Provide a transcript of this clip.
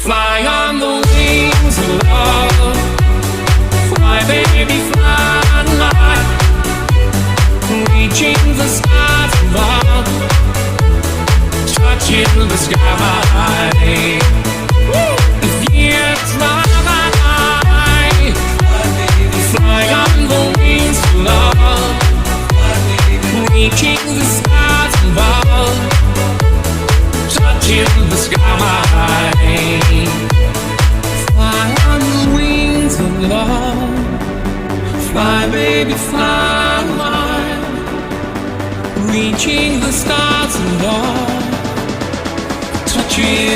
Fly on the wings of love. Fly, baby, fly. Reaching the stars above. Touching the sky. If years fly by, fly on the wings of love. Reaching the stars above. Touching the sky. Fly on the wings of love. Fly, baby, fly. Reaching the stars above. Touching